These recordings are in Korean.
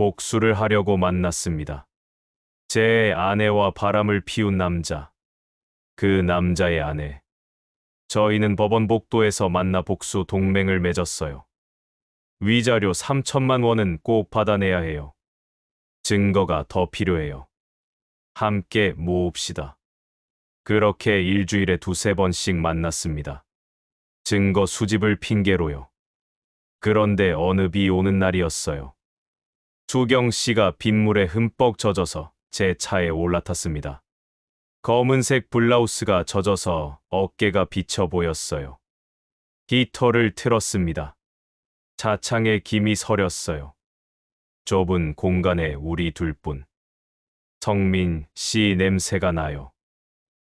복수를 하려고 만났습니다. 제 아내와 바람을 피운 남자, 그 남자의 아내. 저희는 법원 복도에서 만나 복수 동맹을 맺었어요. 위자료 3천만 원은 꼭 받아내야 해요. 증거가 더 필요해요. 함께 모읍시다. 그렇게 일주일에 두세 번씩 만났습니다. 증거 수집을 핑계로요. 그런데 어느 비 오는 날이었어요. 수경 씨가 빗물에 흠뻑 젖어서 제 차에 올라탔습니다. 검은색 블라우스가 젖어서 어깨가 비쳐 보였어요. 히터를 틀었습니다. 차창에 김이 서렸어요. 좁은 공간에 우리 둘뿐. 성민 씨 냄새가 나요.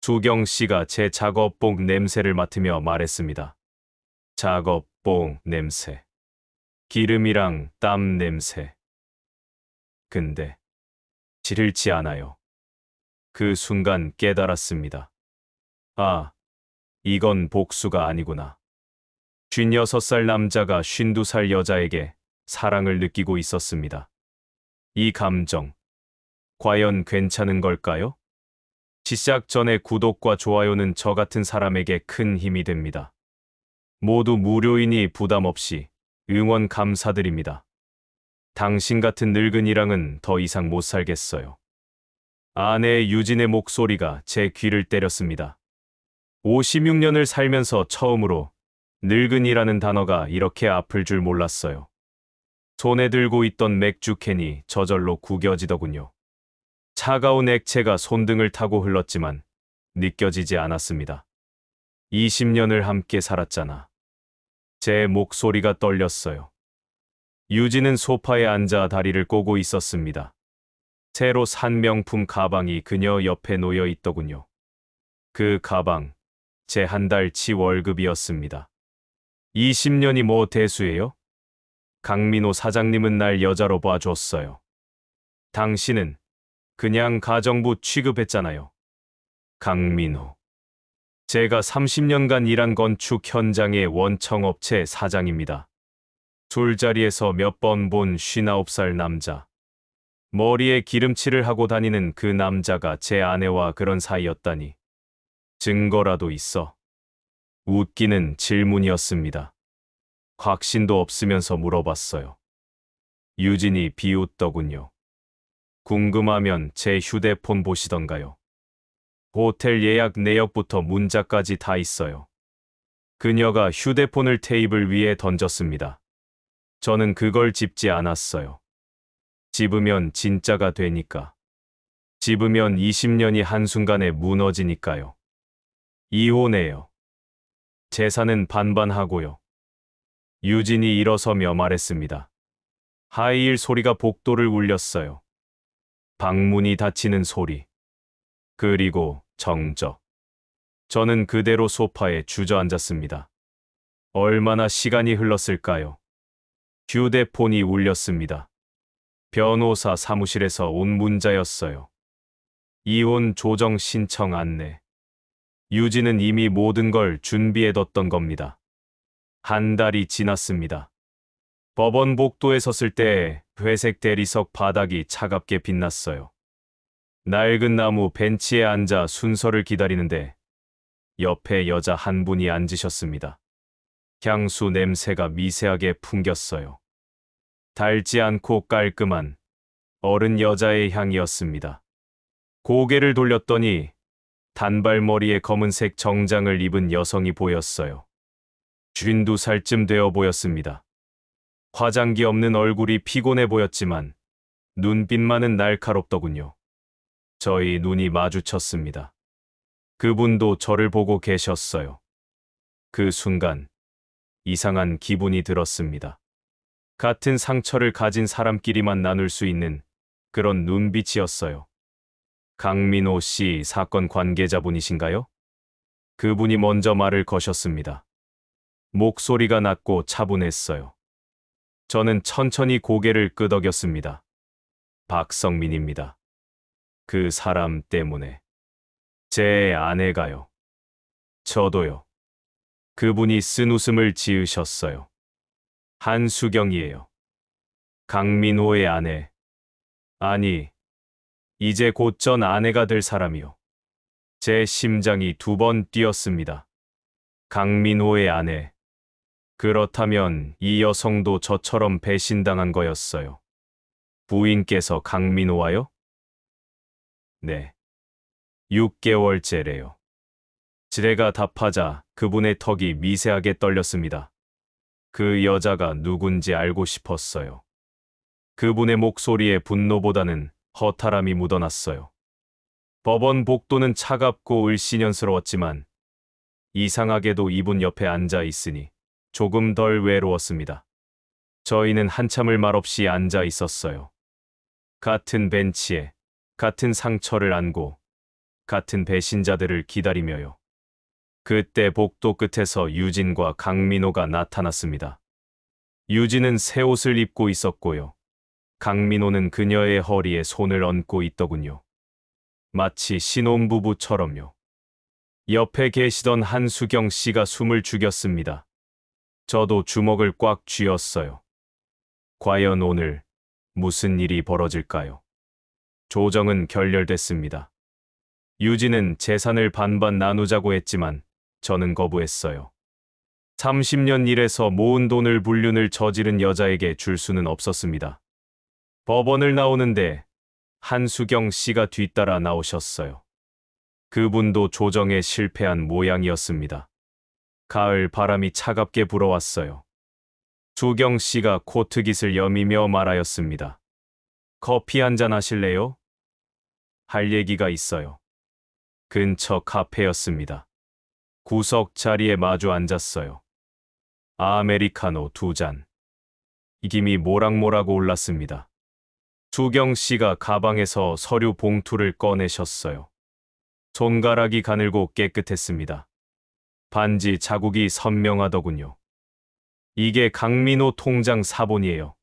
수경 씨가 제 작업복 냄새를 맡으며 말했습니다. 작업복 냄새. 기름이랑 땀 냄새. 근데 싫지 않아요. 그 순간 깨달았습니다. 아, 이건 복수가 아니구나. 56살 남자가 52살 여자에게 사랑을 느끼고 있었습니다. 이 감정, 과연 괜찮은 걸까요? 시작 전에 구독과 좋아요는 저 같은 사람에게 큰 힘이 됩니다. 모두 무료이니 부담 없이 응원 감사드립니다. 당신 같은 늙은이랑은 더 이상 못 살겠어요. 아내 유진의 목소리가 제 귀를 때렸습니다. 56년을 살면서 처음으로 늙은이라는 단어가 이렇게 아플 줄 몰랐어요. 손에 들고 있던 맥주 캔이 저절로 구겨지더군요. 차가운 액체가 손등을 타고 흘렀지만 느껴지지 않았습니다. 20년을 함께 살았잖아. 제 목소리가 떨렸어요. 유진은 소파에 앉아 다리를 꼬고 있었습니다. 새로 산 명품 가방이 그녀 옆에 놓여 있더군요. 그 가방, 제 한 달치 월급이었습니다. 20년이 뭐 대수예요? 강민호 사장님은 날 여자로 봐줬어요. 당신은 그냥 가정부 취급했잖아요. 강민호. 제가 30년간 일한 건축 현장의 원청업체 사장입니다. 술자리에서 몇 번 본 59살 남자. 머리에 기름칠을 하고 다니는 그 남자가 제 아내와 그런 사이였다니. 증거라도 있어. 웃기는 질문이었습니다. 확신도 없으면서 물어봤어요. 유진이 비웃더군요. 궁금하면 제 휴대폰 보시던가요. 호텔 예약 내역부터 문자까지 다 있어요. 그녀가 휴대폰을 테이블 위에 던졌습니다. 저는 그걸 집지 않았어요. 집으면 진짜가 되니까. 집으면 20년이 한순간에 무너지니까요. 이혼해요. 재산은 반반하고요. 유진이 일어서며 말했습니다. 하이힐 소리가 복도를 울렸어요. 방문이 닫히는 소리. 그리고 정적. 저는 그대로 소파에 주저앉았습니다. 얼마나 시간이 흘렀을까요? 휴대폰이 울렸습니다. 변호사 사무실에서 온 문자였어요. 이혼 조정 신청 안내. 유진은 이미 모든 걸 준비해뒀던 겁니다. 한 달이 지났습니다. 법원 복도에 섰을 때 회색 대리석 바닥이 차갑게 빛났어요. 낡은 나무 벤치에 앉아 순서를 기다리는데 옆에 여자 한 분이 앉으셨습니다. 향수 냄새가 미세하게 풍겼어요. 달지 않고 깔끔한 어른 여자의 향이었습니다. 고개를 돌렸더니 단발머리에 검은색 정장을 입은 여성이 보였어요. 52살쯤 되어 보였습니다. 화장기 없는 얼굴이 피곤해 보였지만 눈빛만은 날카롭더군요. 저희 눈이 마주쳤습니다. 그분도 저를 보고 계셨어요. 그 순간 이상한 기분이 들었습니다. 같은 상처를 가진 사람끼리만 나눌 수 있는 그런 눈빛이었어요. 강민호 씨 사건 관계자분이신가요? 그분이 먼저 말을 거셨습니다. 목소리가 낮고 차분했어요. 저는 천천히 고개를 끄덕였습니다. 박성민입니다. 그 사람 때문에. 제 아내가요. 저도요. 그분이 쓴 웃음을 지으셨어요. 한수경이에요. 강민호의 아내. 아니, 이제 곧 전 아내가 될 사람이요. 제 심장이 2번 뛰었습니다. 강민호의 아내. 그렇다면 이 여성도 저처럼 배신당한 거였어요. 부인께서 강민호와요? 네. 6개월째래요. 지레가 답하자 그분의 턱이 미세하게 떨렸습니다. 그 여자가 누군지 알고 싶었어요. 그분의 목소리에 분노보다는 허탈함이 묻어났어요. 법원 복도는 차갑고 을씨년스러웠지만 이상하게도 이분 옆에 앉아 있으니 조금 덜 외로웠습니다. 저희는 한참을 말없이 앉아 있었어요. 같은 벤치에 같은 상처를 안고 같은 배신자들을 기다리며요. 그때 복도 끝에서 유진과 강민호가 나타났습니다. 유진은 새 옷을 입고 있었고요. 강민호는 그녀의 허리에 손을 얹고 있더군요. 마치 신혼부부처럼요. 옆에 계시던 한수경 씨가 숨을 죽였습니다. 저도 주먹을 꽉 쥐었어요. 과연 오늘 무슨 일이 벌어질까요? 조정은 결렬됐습니다. 유진은 재산을 반반 나누자고 했지만 저는 거부했어요. 30년 일해서 모은 돈을 불륜을 저지른 여자에게 줄 수는 없었습니다. 법원을 나오는데 한수경 씨가 뒤따라 나오셨어요. 그분도 조정에 실패한 모양이었습니다. 가을 바람이 차갑게 불어왔어요. 수경 씨가 코트깃을 여미며 말하였습니다. 커피 한잔 하실래요? 할 얘기가 있어요. 근처 카페였습니다. 구석 자리에 마주 앉았어요. 아메리카노 2잔. 김이 모락모락 올랐습니다. 수경 씨가 가방에서 서류 봉투를 꺼내셨어요. 손가락이 가늘고 깨끗했습니다. 반지 자국이 선명하더군요. 이게 강민호 통장 사본이에요.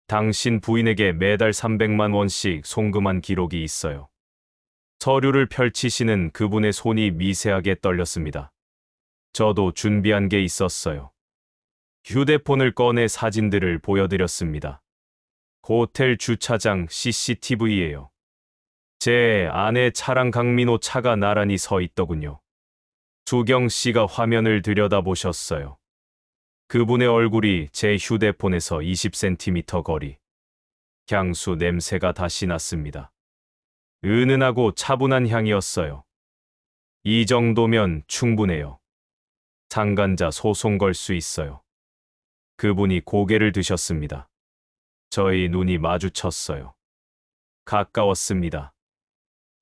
당신 부인에게 매달 300만 원씩 송금한 기록이 있어요. 서류를 펼치시는 그분의 손이 미세하게 떨렸습니다. 저도 준비한 게 있었어요. 휴대폰을 꺼내 사진들을 보여드렸습니다. 호텔 주차장 CCTV예요. 제 아내 차랑 강민호 차가 나란히 서 있더군요. 수경 씨가 화면을 들여다보셨어요. 그분의 얼굴이 제 휴대폰에서 20cm 거리. 향수 냄새가 다시 났습니다. 은은하고 차분한 향이었어요. 이 정도면 충분해요. 상간자 소송 걸 수 있어요. 그분이 고개를 드셨습니다. 저희 눈이 마주쳤어요. 가까웠습니다.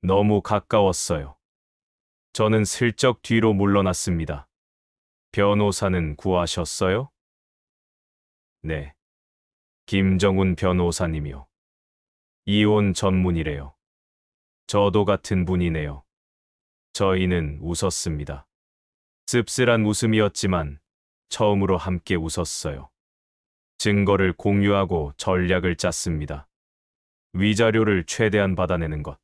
너무 가까웠어요. 저는 슬쩍 뒤로 물러났습니다. 변호사는 구하셨어요? 네. 김정훈 변호사님이요. 이혼 전문이래요. 저도 같은 분이네요. 저희는 웃었습니다. 씁쓸한 웃음이었지만 처음으로 함께 웃었어요. 증거를 공유하고 전략을 짰습니다. 위자료를 최대한 받아내는 것.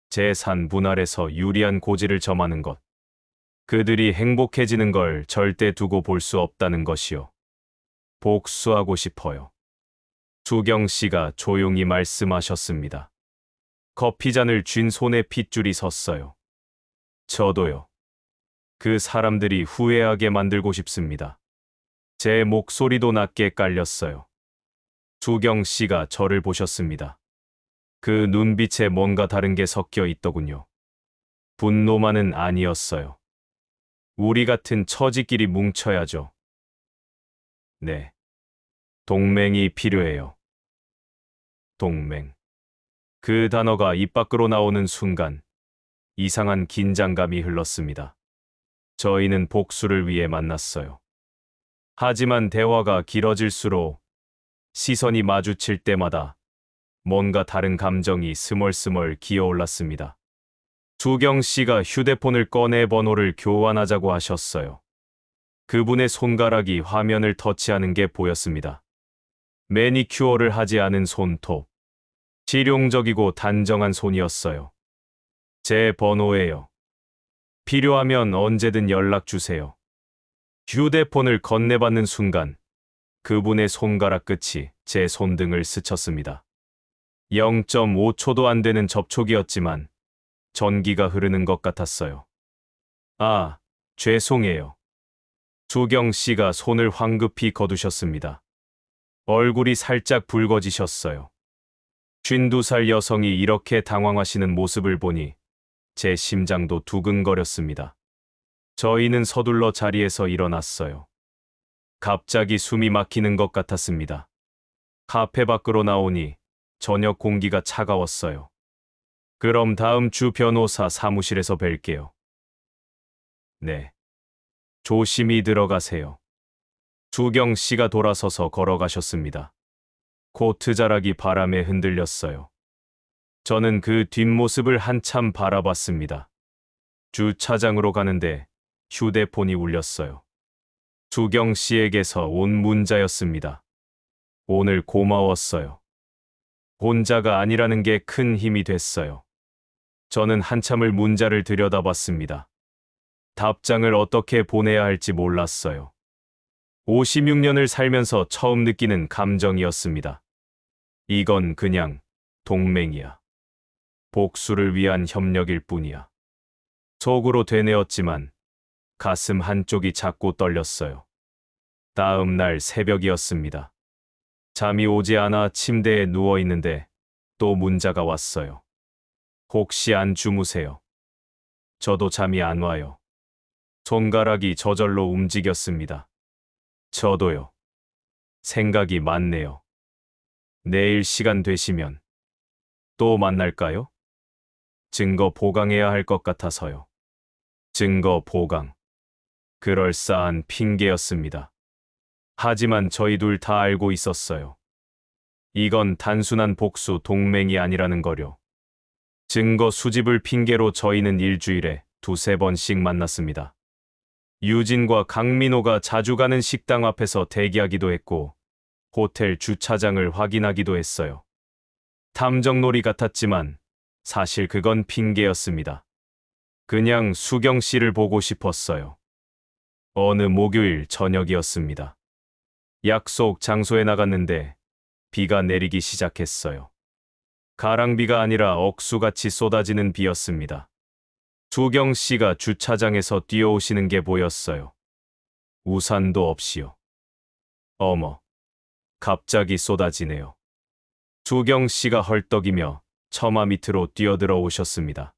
재산 분할에서 유리한 고지를 점하는 것. 그들이 행복해지는 걸 절대 두고 볼 수 없다는 것이요. 복수하고 싶어요. 수경 씨가 조용히 말씀하셨습니다. 커피잔을 쥔 손에 핏줄이 섰어요. 저도요. 그 사람들이 후회하게 만들고 싶습니다. 제 목소리도 낮게 깔렸어요. 수경 씨가 저를 보셨습니다. 그 눈빛에 뭔가 다른 게 섞여 있더군요. 분노만은 아니었어요. 우리 같은 처지끼리 뭉쳐야죠. 네. 동맹이 필요해요. 동맹. 그 단어가 입 밖으로 나오는 순간 이상한 긴장감이 흘렀습니다. 저희는 복수를 위해 만났어요. 하지만 대화가 길어질수록 시선이 마주칠 때마다 뭔가 다른 감정이 스멀스멀 기어올랐습니다. 수경 씨가 휴대폰을 꺼내 번호를 교환하자고 하셨어요. 그분의 손가락이 화면을 터치하는 게 보였습니다. 매니큐어를 하지 않은 손톱. 실용적이고 단정한 손이었어요. 제 번호예요. 필요하면 언제든 연락 주세요. 휴대폰을 건네받는 순간 그분의 손가락 끝이 제 손등을 스쳤습니다. 0.5초도 안 되는 접촉이었지만 전기가 흐르는 것 같았어요. 아, 죄송해요. 수경 씨가 손을 황급히 거두셨습니다. 얼굴이 살짝 붉어지셨어요. 52살 여성이 이렇게 당황하시는 모습을 보니 제 심장도 두근거렸습니다. 저희는 서둘러 자리에서 일어났어요. 갑자기 숨이 막히는 것 같았습니다. 카페 밖으로 나오니 저녁 공기가 차가웠어요. 그럼 다음 주 변호사 사무실에서 뵐게요. 네. 조심히 들어가세요. 수경 씨가 돌아서서 걸어가셨습니다. 코트 자락이 바람에 흔들렸어요. 저는 그 뒷모습을 한참 바라봤습니다. 주차장으로 가는데 휴대폰이 울렸어요. 수경 씨에게서 온 문자였습니다. 오늘 고마웠어요. 혼자가 아니라는 게 큰 힘이 됐어요. 저는 한참을 문자를 들여다봤습니다. 답장을 어떻게 보내야 할지 몰랐어요. 56년을 살면서 처음 느끼는 감정이었습니다. 이건 그냥 동맹이야. 복수를 위한 협력일 뿐이야. 속으로 되뇌었지만 가슴 한쪽이 자꾸 떨렸어요. 다음 날 새벽이었습니다. 잠이 오지 않아 침대에 누워 있는데 또 문자가 왔어요. 혹시 안 주무세요? 저도 잠이 안 와요. 손가락이 저절로 움직였습니다. 저도요. 생각이 많네요. 내일 시간 되시면 또 만날까요? 증거 보강해야 할 것 같아서요. 증거 보강. 그럴싸한 핑계였습니다. 하지만 저희 둘 다 알고 있었어요. 이건 단순한 복수 동맹이 아니라는 거요. 증거 수집을 핑계로 저희는 일주일에 두세 번씩 만났습니다. 유진과 강민호가 자주 가는 식당 앞에서 대기하기도 했고 호텔 주차장을 확인하기도 했어요. 탐정놀이 같았지만 사실 그건 핑계였습니다. 그냥 수경 씨를 보고 싶었어요. 어느 목요일 저녁이었습니다. 약속 장소에 나갔는데 비가 내리기 시작했어요. 가랑비가 아니라 억수같이 쏟아지는 비였습니다. 수경 씨가 주차장에서 뛰어오시는 게 보였어요. 우산도 없이요. 어머, 갑자기 쏟아지네요. 수경 씨가 헐떡이며 처마 밑으로 뛰어들어 오셨습니다.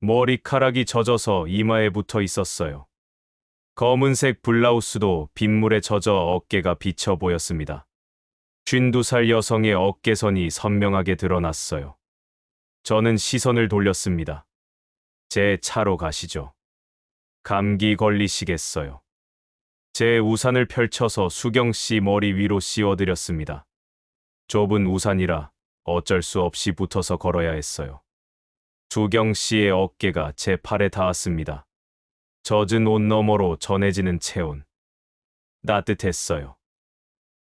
머리카락이 젖어서 이마에 붙어 있었어요. 검은색 블라우스도 빗물에 젖어 어깨가 비쳐 보였습니다. 52살 여성의 어깨선이 선명하게 드러났어요. 저는 시선을 돌렸습니다. 제 차로 가시죠. 감기 걸리시겠어요. 제 우산을 펼쳐서 수경 씨 머리 위로 씌워드렸습니다. 좁은 우산이라 어쩔 수 없이 붙어서 걸어야 했어요. 수경 씨의 어깨가 제 팔에 닿았습니다. 젖은 옷 너머로 전해지는 체온. 따뜻했어요.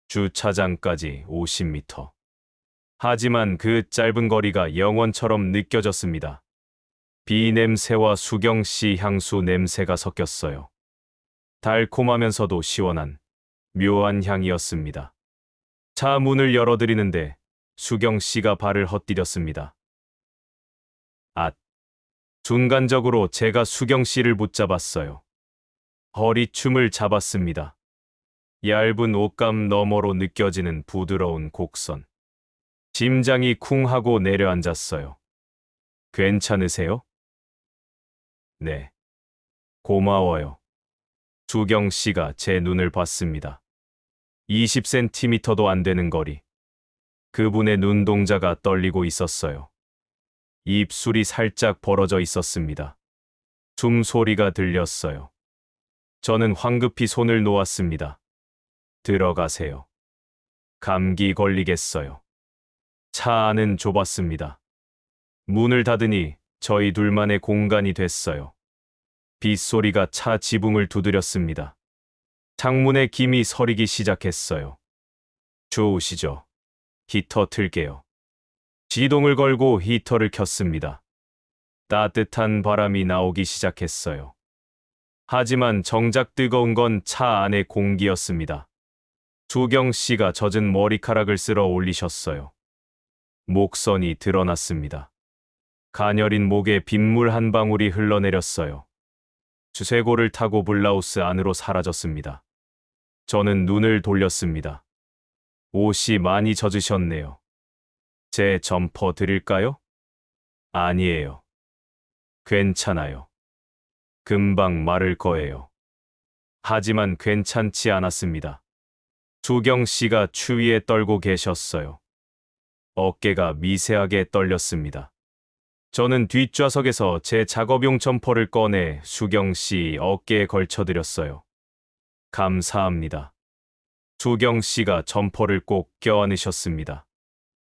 주차장까지 50m. 하지만 그 짧은 거리가 영원처럼 느껴졌습니다. 비 냄새와 수경 씨 향수 냄새가 섞였어요. 달콤하면서도 시원한 묘한 향이었습니다. 차 문을 열어드리는데 수경 씨가 발을 헛디뎠습니다. 순간적으로 제가 수경 씨를 붙잡았어요. 허리춤을 잡았습니다. 얇은 옷감 너머로 느껴지는 부드러운 곡선. 심장이 쿵 하고 내려앉았어요. 괜찮으세요? 네. 고마워요. 수경 씨가 제 눈을 봤습니다. 20cm도 안 되는 거리. 그분의 눈동자가 떨리고 있었어요. 입술이 살짝 벌어져 있었습니다. 숨소리가 들렸어요. 저는 황급히 손을 놓았습니다. 들어가세요. 감기 걸리겠어요. 차 안은 좁았습니다. 문을 닫으니 저희 둘만의 공간이 됐어요. 빗소리가 차 지붕을 두드렸습니다. 창문에 김이 서리기 시작했어요. 좋으시죠? 히터 틀게요. 시동을 걸고 히터를 켰습니다. 따뜻한 바람이 나오기 시작했어요. 하지만 정작 뜨거운 건 차 안의 공기였습니다. 수경 씨가 젖은 머리카락을 쓸어 올리셨어요. 목선이 드러났습니다. 가녀린 목에 빗물 한 방울이 흘러내렸어요. 주쇄고를 타고 블라우스 안으로 사라졌습니다. 저는 눈을 돌렸습니다. 옷이 많이 젖으셨네요. 제 점퍼 드릴까요? 아니에요. 괜찮아요. 금방 마를 거예요. 하지만 괜찮지 않았습니다. 수경 씨가 추위에 떨고 계셨어요. 어깨가 미세하게 떨렸습니다. 저는 뒷좌석에서 제 작업용 점퍼를 꺼내 수경 씨 어깨에 걸쳐드렸어요. 감사합니다. 수경 씨가 점퍼를 꼭 껴안으셨습니다.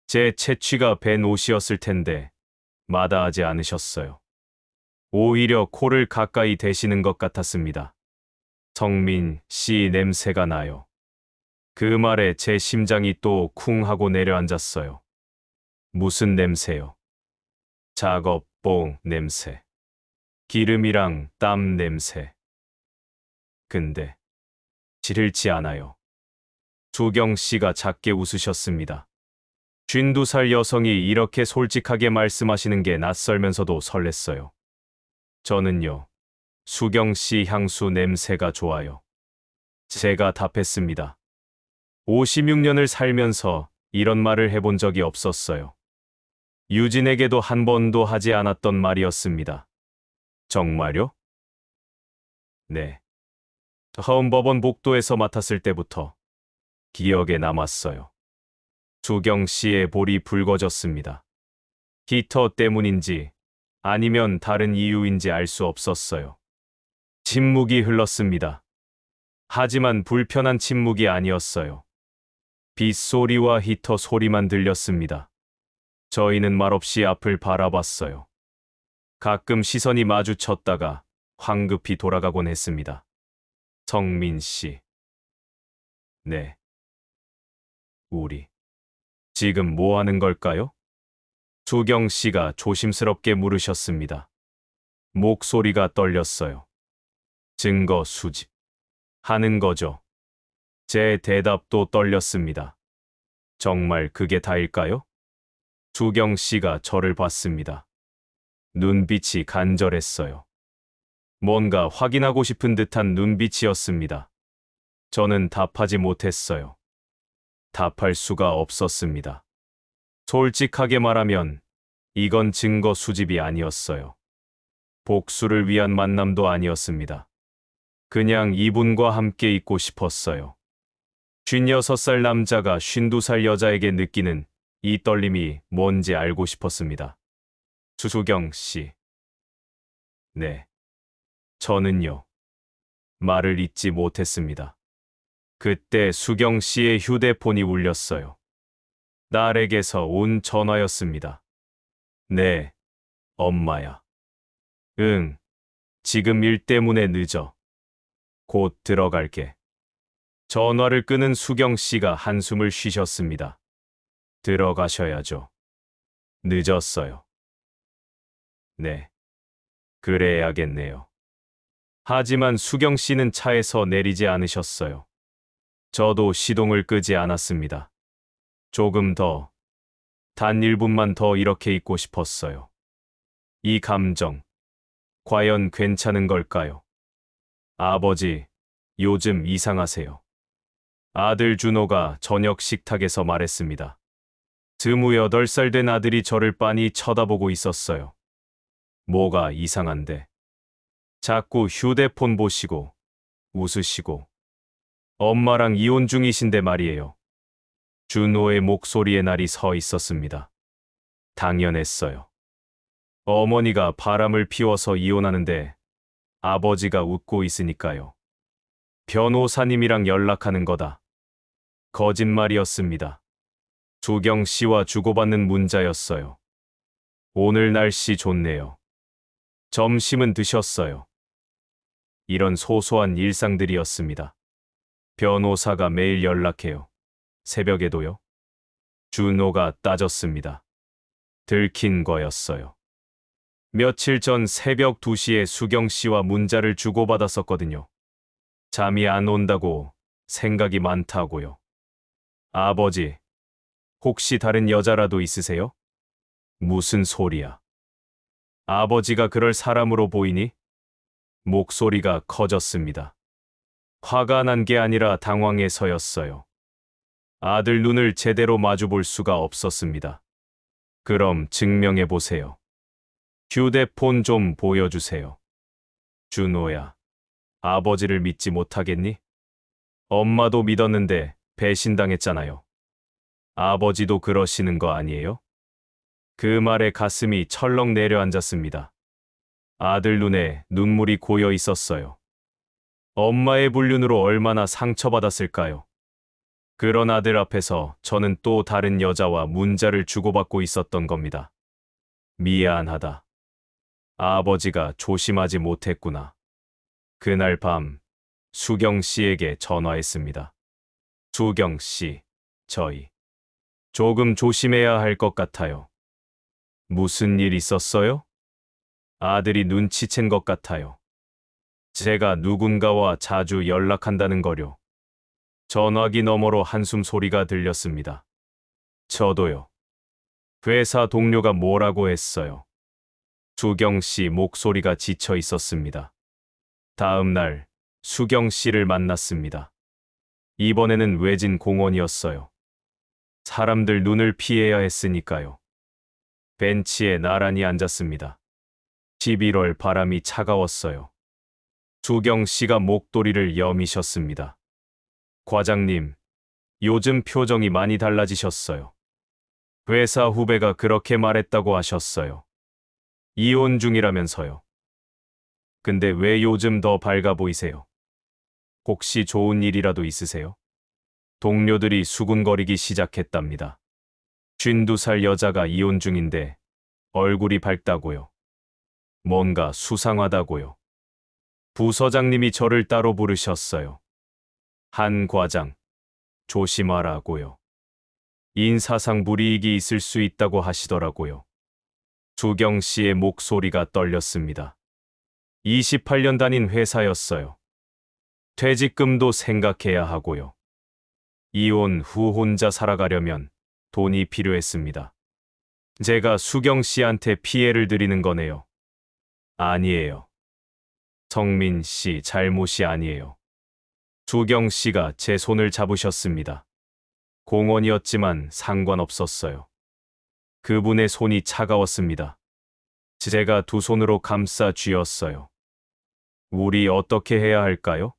제 채취가 밴 옷이었을 텐데 마다하지 않으셨어요. 오히려 코를 가까이 대시는 것 같았습니다. 성민 씨 냄새가 나요. 그 말에 제 심장이 또 쿵 하고 내려앉았어요. 무슨 냄새요? 작업복 냄새. 기름이랑 땀 냄새. 근데 싫지 않아요. 수경 씨가 작게 웃으셨습니다. 52살 여성이 이렇게 솔직하게 말씀하시는 게 낯설면서도 설렜어요. 저는요, 수경 씨 향수 냄새가 좋아요. 제가 답했습니다. 56년을 살면서 이런 말을 해본 적이 없었어요. 유진에게도 한 번도 하지 않았던 말이었습니다. 정말요? 네. 처음 법원 복도에서 맡았을 때부터 기억에 남았어요. 수경 씨의 볼이 붉어졌습니다. 히터 때문인지 아니면 다른 이유인지 알 수 없었어요. 침묵이 흘렀습니다. 하지만 불편한 침묵이 아니었어요. 빗소리와 히터 소리만 들렸습니다. 저희는 말없이 앞을 바라봤어요. 가끔 시선이 마주쳤다가 황급히 돌아가곤 했습니다. 성민 씨. 네. 우리 지금 뭐 하는 걸까요? 수경 씨가 조심스럽게 물으셨습니다. 목소리가 떨렸어요. 증거 수집 하는 거죠. 제 대답도 떨렸습니다. 정말 그게 다일까요? 수경 씨가 저를 봤습니다. 눈빛이 간절했어요. 뭔가 확인하고 싶은 듯한 눈빛이었습니다. 저는 답하지 못했어요. 답할 수가 없었습니다. 솔직하게 말하면 이건 증거 수집이 아니었어요. 복수를 위한 만남도 아니었습니다. 그냥 이분과 함께 있고 싶었어요. 56살 남자가 52살 여자에게 느끼는 이 떨림이 뭔지 알고 싶었습니다. 수경 씨. 네. 저는요. 말을 잇지 못했습니다. 그때 수경 씨의 휴대폰이 울렸어요. 딸에게서 온 전화였습니다. 네, 엄마야. 응, 지금 일 때문에 늦어. 곧 들어갈게. 전화를 끄는 수경 씨가 한숨을 쉬셨습니다. 들어가셔야죠. 늦었어요. 네, 그래야겠네요. 하지만 수경 씨는 차에서 내리지 않으셨어요. 저도 시동을 끄지 않았습니다. 조금 더, 단 1분만 더 이렇게 있고 싶었어요. 이 감정, 과연 괜찮은 걸까요? 아버지, 요즘 이상하세요. 아들 준호가 저녁 식탁에서 말했습니다. 28살 된 아들이 저를 빤히 쳐다보고 있었어요. 뭐가 이상한데? 자꾸 휴대폰 보시고, 웃으시고. 엄마랑 이혼 중이신데 말이에요. 준호의 목소리에 날이 서 있었습니다. 당연했어요. 어머니가 바람을 피워서 이혼하는데 아버지가 웃고 있으니까요. 변호사님이랑 연락하는 거다. 거짓말이었습니다. 수경 씨와 주고받는 문자였어요. 오늘 날씨 좋네요. 점심은 드셨어요. 이런 소소한 일상들이었습니다. 변호사가 매일 연락해요. 새벽에도요? 준호가 따졌습니다. 들킨 거였어요. 며칠 전 새벽 2시에 수경 씨와 문자를 주고받았었거든요. 잠이 안 온다고, 생각이 많다고요. 아버지, 혹시 다른 여자라도 있으세요? 무슨 소리야? 아버지가 그럴 사람으로 보이니? 목소리가 커졌습니다. 화가 난 게 아니라 당황해서였어요. 아들 눈을 제대로 마주볼 수가 없었습니다. 그럼 증명해 보세요. 휴대폰 좀 보여주세요. 준호야, 아버지를 믿지 못하겠니? 엄마도 믿었는데 배신당했잖아요. 아버지도 그러시는 거 아니에요? 그 말에 가슴이 철렁 내려앉았습니다. 아들 눈에 눈물이 고여 있었어요. 엄마의 불륜으로 얼마나 상처받았을까요? 그런 아들 앞에서 저는 또 다른 여자와 문자를 주고받고 있었던 겁니다. 미안하다. 아버지가 조심하지 못했구나. 그날 밤 수경 씨에게 전화했습니다. 수경 씨, 저희 조금 조심해야 할 것 같아요. 무슨 일 있었어요? 아들이 눈치챈 것 같아요. 제가 누군가와 자주 연락한다는 거요. 전화기 너머로 한숨 소리가 들렸습니다. 저도요. 회사 동료가 뭐라고 했어요. 수경 씨 목소리가 지쳐 있었습니다. 다음 날 수경 씨를 만났습니다. 이번에는 외진 공원이었어요. 사람들 눈을 피해야 했으니까요. 벤치에 나란히 앉았습니다. 11월 바람이 차가웠어요. 수경 씨가 목도리를 여미셨습니다. 과장님, 요즘 표정이 많이 달라지셨어요. 회사 후배가 그렇게 말했다고 하셨어요. 이혼 중이라면서요. 근데 왜 요즘 더 밝아 보이세요? 혹시 좋은 일이라도 있으세요? 동료들이 수군거리기 시작했답니다. 52살 여자가 이혼 중인데 얼굴이 밝다고요. 뭔가 수상하다고요. 부서장님이 저를 따로 부르셨어요. 한 과장, 조심하라고요. 인사상 불이익이 있을 수 있다고 하시더라고요. 수경 씨의 목소리가 떨렸습니다. 28년 다닌 회사였어요. 퇴직금도 생각해야 하고요. 이혼 후 혼자 살아가려면 돈이 필요했습니다. 제가 수경 씨한테 피해를 드리는 거네요. 아니에요. 성민 씨 잘못이 아니에요. 수경 씨가 제 손을 잡으셨습니다. 공원이었지만 상관없었어요. 그분의 손이 차가웠습니다. 제가 두 손으로 감싸 쥐었어요. 우리 어떻게 해야 할까요?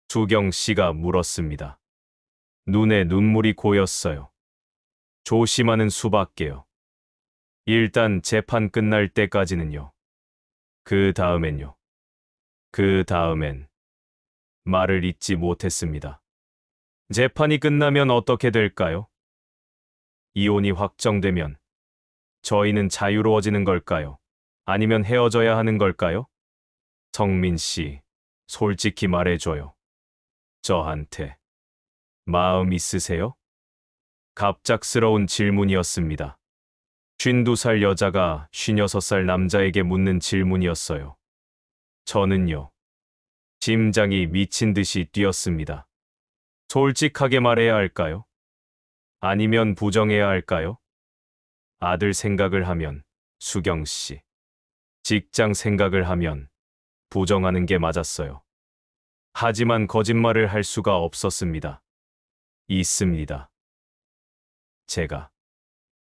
수경 씨가 물었습니다. 눈에 눈물이 고였어요. 조심하는 수밖에요. 일단 재판 끝날 때까지는요. 그 다음엔요. 그 다음엔 말을 잇지 못했습니다. 재판이 끝나면 어떻게 될까요? 이혼이 확정되면 저희는 자유로워지는 걸까요? 아니면 헤어져야 하는 걸까요? 성민 씨, 솔직히 말해줘요. 저한테 마음 있으세요? 갑작스러운 질문이었습니다. 52살 여자가 56살 남자에게 묻는 질문이었어요. 저는요. 심장이 미친 듯이 뛰었습니다. 솔직하게 말해야 할까요? 아니면 부정해야 할까요? 아들 생각을 하면 수경 씨, 직장 생각을 하면 부정하는 게 맞았어요. 하지만 거짓말을 할 수가 없었습니다. 있습니다. 제가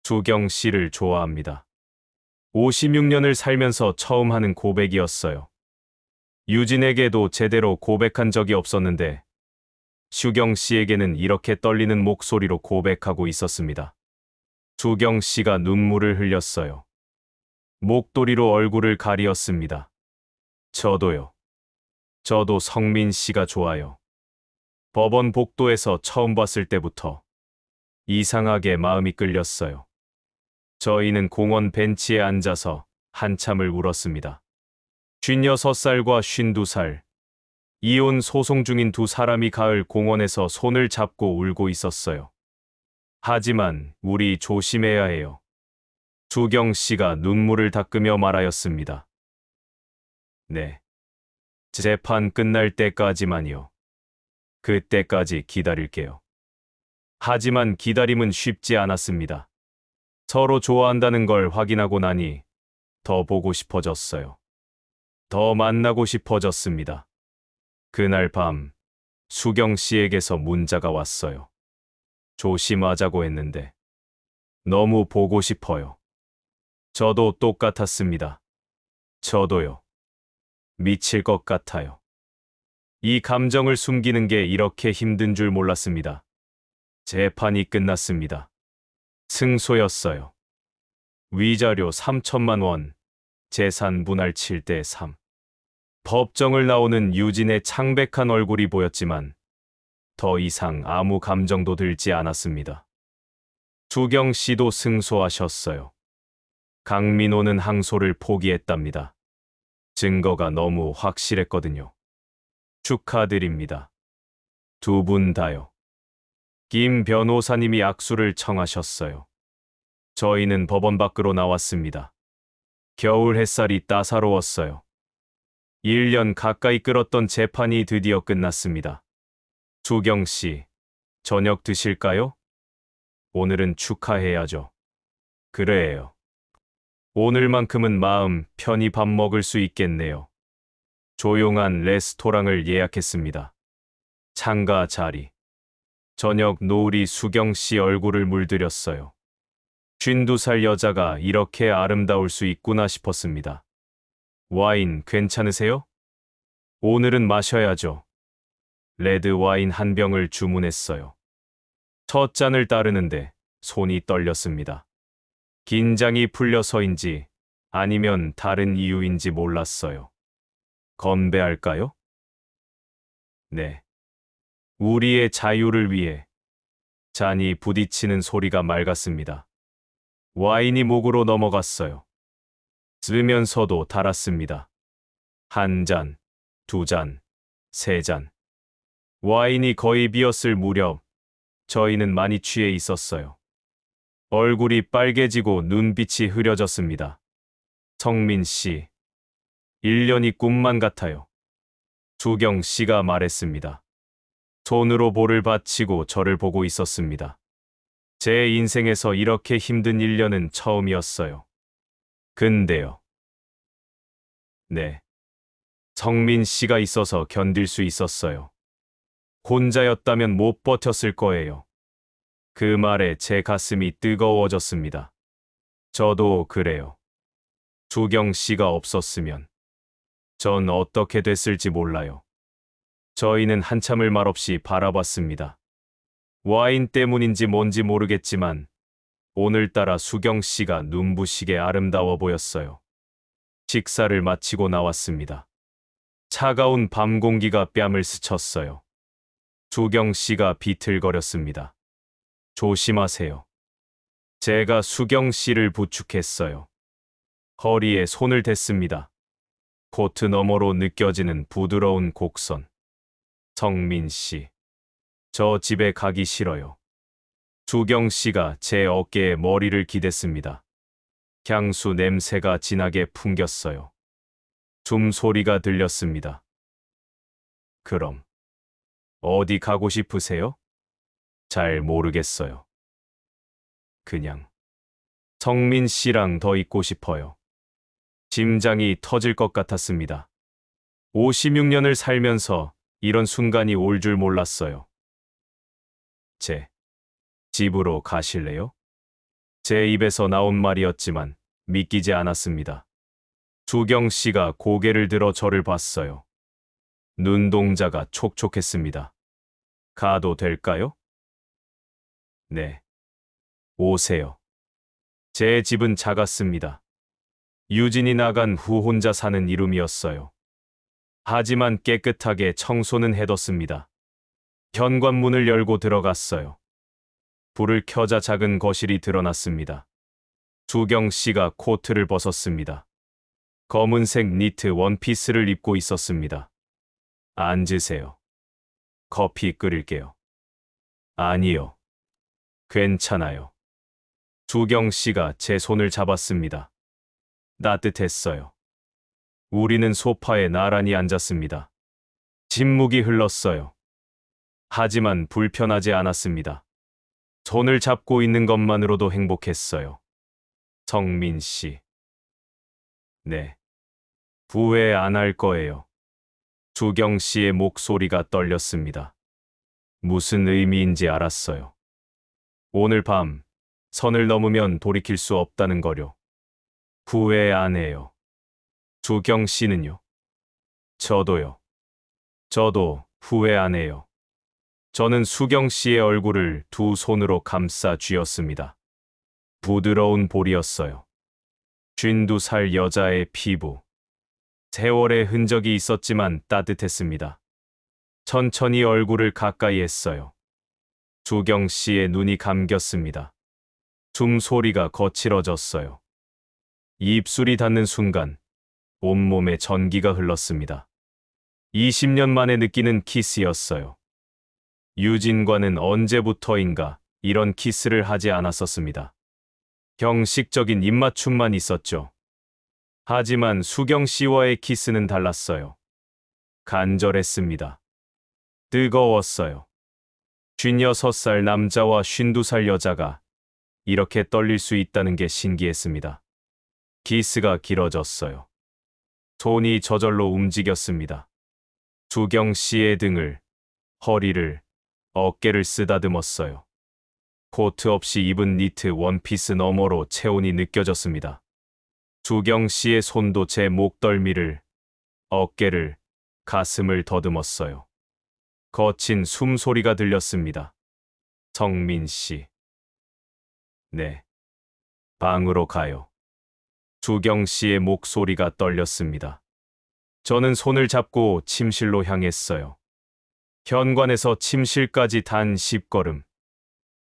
수경 씨를 좋아합니다. 56년을 살면서 처음 하는 고백이었어요. 유진에게도 제대로 고백한 적이 없었는데 수경 씨에게는 이렇게 떨리는 목소리로 고백하고 있었습니다. 수경 씨가 눈물을 흘렸어요. 목도리로 얼굴을 가리었습니다. 저도요. 저도 성민 씨가 좋아요. 법원 복도에서 처음 봤을 때부터 이상하게 마음이 끌렸어요. 저희는 공원 벤치에 앉아서 한참을 울었습니다. 56살과 52살, 이혼 소송 중인 두 사람이 가을 공원에서 손을 잡고 울고 있었어요. 하지만 우리 조심해야 해요. 수경 씨가 눈물을 닦으며 말하였습니다. 네. 재판 끝날 때까지만요. 그때까지 기다릴게요. 하지만 기다림은 쉽지 않았습니다. 서로 좋아한다는 걸 확인하고 나니 더 보고 싶어졌어요. 더 만나고 싶어졌습니다. 그날 밤 수경 씨에게서 문자가 왔어요. 조심하자고 했는데 너무 보고 싶어요. 저도 똑같았습니다. 저도요. 미칠 것 같아요. 이 감정을 숨기는 게 이렇게 힘든 줄 몰랐습니다. 재판이 끝났습니다. 승소였어요. 위자료 3천만 원, 재산 분할 7대 3. 법정을 나오는 유진의 창백한 얼굴이 보였지만 더 이상 아무 감정도 들지 않았습니다. 수경 씨도 승소하셨어요. 강민호는 항소를 포기했답니다. 증거가 너무 확실했거든요. 축하드립니다. 두 분 다요. 김 변호사님이 악수를 청하셨어요. 저희는 법원 밖으로 나왔습니다. 겨울 햇살이 따사로웠어요. 1년 가까이 끌었던 재판이 드디어 끝났습니다. 수경 씨, 저녁 드실까요? 오늘은 축하해야죠. 그래요. 오늘만큼은 마음 편히 밥 먹을 수 있겠네요. 조용한 레스토랑을 예약했습니다. 창가 자리. 저녁 노을이 수경 씨 얼굴을 물들였어요. 52살 여자가 이렇게 아름다울 수 있구나 싶었습니다. 와인 괜찮으세요? 오늘은 마셔야죠. 레드 와인 한 병을 주문했어요. 첫 잔을 따르는데 손이 떨렸습니다. 긴장이 풀려서인지 아니면 다른 이유인지 몰랐어요. 건배할까요? 네. 우리의 자유를 위해. 잔이 부딪히는 소리가 맑았습니다. 와인이 목으로 넘어갔어요. 쓰면서도 달았습니다. 한 잔, 두 잔, 세 잔. 와인이 거의 비었을 무렵 저희는 많이 취해 있었어요. 얼굴이 빨개지고 눈빛이 흐려졌습니다. 성민 씨, 1년이 꿈만 같아요. 수경 씨가 말했습니다. 손으로 볼을 받치고 저를 보고 있었습니다. 제 인생에서 이렇게 힘든 1년은 처음이었어요. 근데요. 네. 성민 씨가 있어서 견딜 수 있었어요. 혼자였다면 못 버텼을 거예요. 그 말에 제 가슴이 뜨거워졌습니다. 저도 그래요. 수경 씨가 없었으면 전 어떻게 됐을지 몰라요. 저희는 한참을 말없이 바라봤습니다. 와인 때문인지 뭔지 모르겠지만 오늘따라 수경 씨가 눈부시게 아름다워 보였어요. 식사를 마치고 나왔습니다. 차가운 밤 공기가 뺨을 스쳤어요. 수경 씨가 비틀거렸습니다. 조심하세요. 제가 수경 씨를 부축했어요. 허리에 손을 댔습니다. 코트 너머로 느껴지는 부드러운 곡선. 성민 씨, 저 집에 가기 싫어요. 수경 씨가 제 어깨에 머리를 기댔습니다. 향수 냄새가 진하게 풍겼어요. 숨소리가 들렸습니다. 그럼 어디 가고 싶으세요? 잘 모르겠어요. 그냥 성민 씨랑 더 있고 싶어요. 심장이 터질 것 같았습니다. 56년을 살면서 이런 순간이 올 줄 몰랐어요. 제 집으로 가실래요? 제 입에서 나온 말이었지만 믿기지 않았습니다. 수경 씨가 고개를 들어 저를 봤어요. 눈동자가 촉촉했습니다. 가도 될까요? 네. 오세요. 제 집은 작았습니다. 유진이 나간 후 혼자 사는 이름이었어요. 하지만 깨끗하게 청소는 해뒀습니다. 현관문을 열고 들어갔어요. 불을 켜자 작은 거실이 드러났습니다. 수경 씨가 코트를 벗었습니다. 검은색 니트 원피스를 입고 있었습니다. 앉으세요. 커피 끓일게요. 아니요. 괜찮아요. 수경 씨가 제 손을 잡았습니다. 따뜻했어요. 우리는 소파에 나란히 앉았습니다. 침묵이 흘렀어요. 하지만 불편하지 않았습니다. 손을 잡고 있는 것만으로도 행복했어요. 성민 씨. 네. 후회 안 할 거예요. 주경 씨의 목소리가 떨렸습니다. 무슨 의미인지 알았어요. 오늘 밤, 선을 넘으면 돌이킬 수 없다는 거요. 후회 안 해요. 주경 씨는요? 저도요. 저도 후회 안 해요. 저는 수경 씨의 얼굴을 두 손으로 감싸 쥐었습니다. 부드러운 볼이었어요. 52살 여자의 피부. 세월의 흔적이 있었지만 따뜻했습니다. 천천히 얼굴을 가까이 했어요. 수경 씨의 눈이 감겼습니다. 숨소리가 거칠어졌어요. 입술이 닿는 순간 온몸에 전기가 흘렀습니다. 20년 만에 느끼는 키스였어요. 유진과는 언제부터인가 이런 키스를 하지 않았었습니다. 형식적인 입맞춤만 있었죠. 하지만 수경 씨와의 키스는 달랐어요. 간절했습니다. 뜨거웠어요. 56살 남자와 52살 여자가 이렇게 떨릴 수 있다는 게 신기했습니다. 키스가 길어졌어요. 손이 저절로 움직였습니다. 수경 씨의 등을, 허리를, 어깨를 쓰다듬었어요. 코트 없이 입은 니트 원피스 너머로 체온이 느껴졌습니다. 수경 씨의 손도 제 목덜미를, 어깨를, 가슴을 더듬었어요. 거친 숨소리가 들렸습니다. 성민 씨. 네. 방으로 가요. 수경 씨의 목소리가 떨렸습니다. 저는 손을 잡고 침실로 향했어요. 현관에서 침실까지 단 10걸음.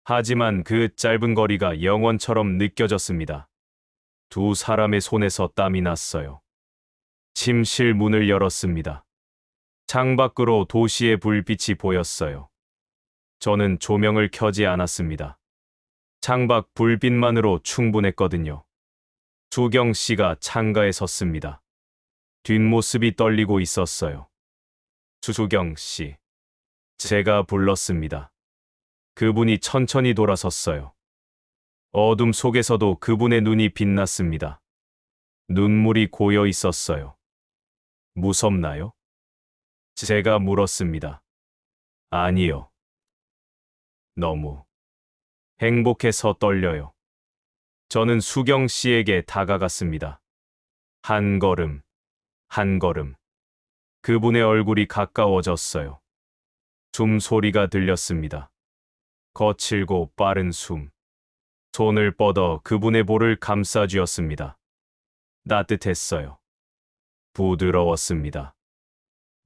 하지만 그 짧은 거리가 영원처럼 느껴졌습니다. 두 사람의 손에서 땀이 났어요. 침실 문을 열었습니다. 창밖으로 도시의 불빛이 보였어요. 저는 조명을 켜지 않았습니다. 창밖 불빛만으로 충분했거든요. 수경 씨가 창가에 섰습니다. 뒷모습이 떨리고 있었어요. 수경 씨. 제가 불렀습니다. 그분이 천천히 돌아섰어요. 어둠 속에서도 그분의 눈이 빛났습니다. 눈물이 고여 있었어요. 무섭나요? 제가 물었습니다. 아니요. 너무 행복해서 떨려요. 저는 수경 씨에게 다가갔습니다. 한 걸음, 한 걸음. 그분의 얼굴이 가까워졌어요. 숨소리가 들렸습니다. 거칠고 빠른 숨. 손을 뻗어 그분의 볼을 감싸 쥐었습니다. 따뜻했어요. 부드러웠습니다.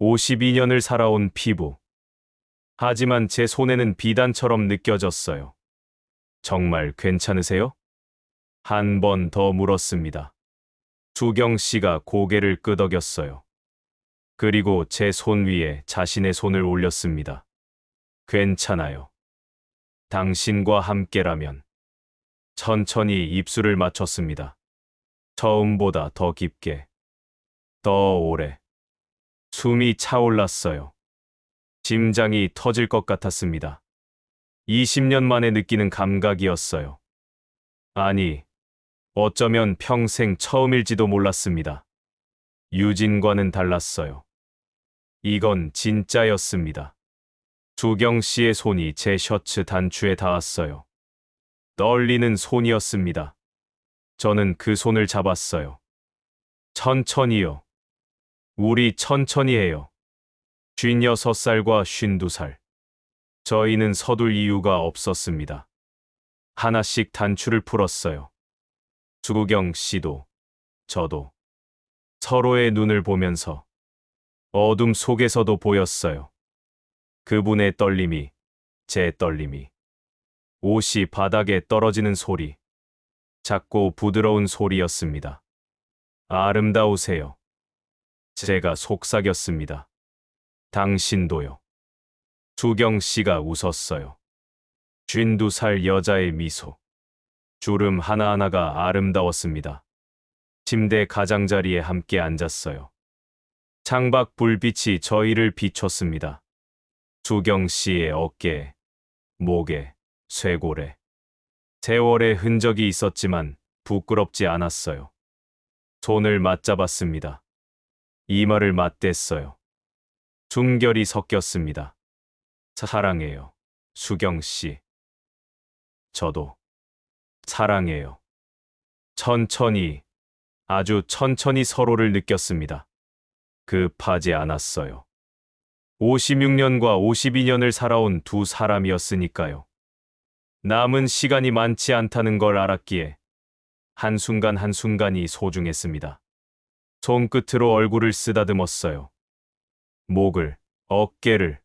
52년을 살아온 피부. 하지만 제 손에는 비단처럼 느껴졌어요. 정말 괜찮으세요? 한 번 더 물었습니다. 수경 씨가 고개를 끄덕였어요. 그리고 제 손 위에 자신의 손을 올렸습니다. 괜찮아요. 당신과 함께라면. 천천히 입술을 맞췄습니다. 처음보다 더 깊게, 더 오래. 숨이 차올랐어요. 심장이 터질 것 같았습니다. 20년 만에 느끼는 감각이었어요. 아니, 어쩌면 평생 처음일지도 몰랐습니다. 유진과는 달랐어요. 이건 진짜였습니다. 수경 씨의 손이 제 셔츠 단추에 닿았어요. 떨리는 손이었습니다. 저는 그 손을 잡았어요. 천천히요. 우리 천천히 해요. 56살과 52살. 저희는 서둘 이유가 없었습니다. 하나씩 단추를 풀었어요. 수경 씨도, 저도. 서로의 눈을 보면서 어둠 속에서도 보였어요. 그분의 떨림이, 제 떨림이. 옷이 바닥에 떨어지는 소리. 작고 부드러운 소리였습니다. 아름다우세요. 제가 속삭였습니다. 당신도요. 수경 씨가 웃었어요. 52살 여자의 미소. 주름 하나하나가 아름다웠습니다. 침대 가장자리에 함께 앉았어요. 창밖 불빛이 저희를 비췄습니다. 수경 씨의 어깨에, 목에, 쇄골에 세월의 흔적이 있었지만 부끄럽지 않았어요. 손을 맞잡았습니다. 이마를 맞댔어요. 숨결이 섞였습니다. 사랑해요, 수경 씨. 저도 사랑해요. 천천히, 아주 천천히 서로를 느꼈습니다. 급하지 않았어요. 56년과 52년을 살아온 두 사람이었으니까요. 남은 시간이 많지 않다는 걸 알았기에 한순간 한순간이 소중했습니다. 손끝으로 얼굴을 쓰다듬었어요. 목을, 어깨를,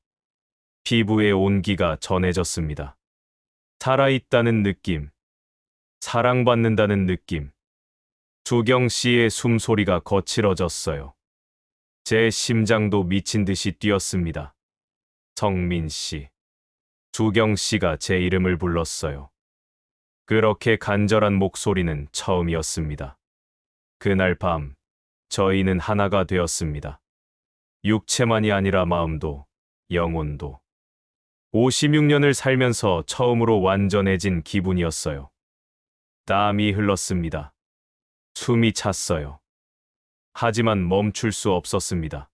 피부의 온기가 전해졌습니다. 살아있다는 느낌, 사랑받는다는 느낌. 수경 씨의 숨소리가 거칠어졌어요. 제 심장도 미친 듯이 뛰었습니다. 성민 씨. 수경 씨가 제 이름을 불렀어요. 그렇게 간절한 목소리는 처음이었습니다. 그날 밤, 저희는 하나가 되었습니다. 육체만이 아니라 마음도, 영혼도. 56년을 살면서 처음으로 완전해진 기분이었어요. 땀이 흘렀습니다. 숨이 찼어요. 하지만 멈출 수 없었습니다.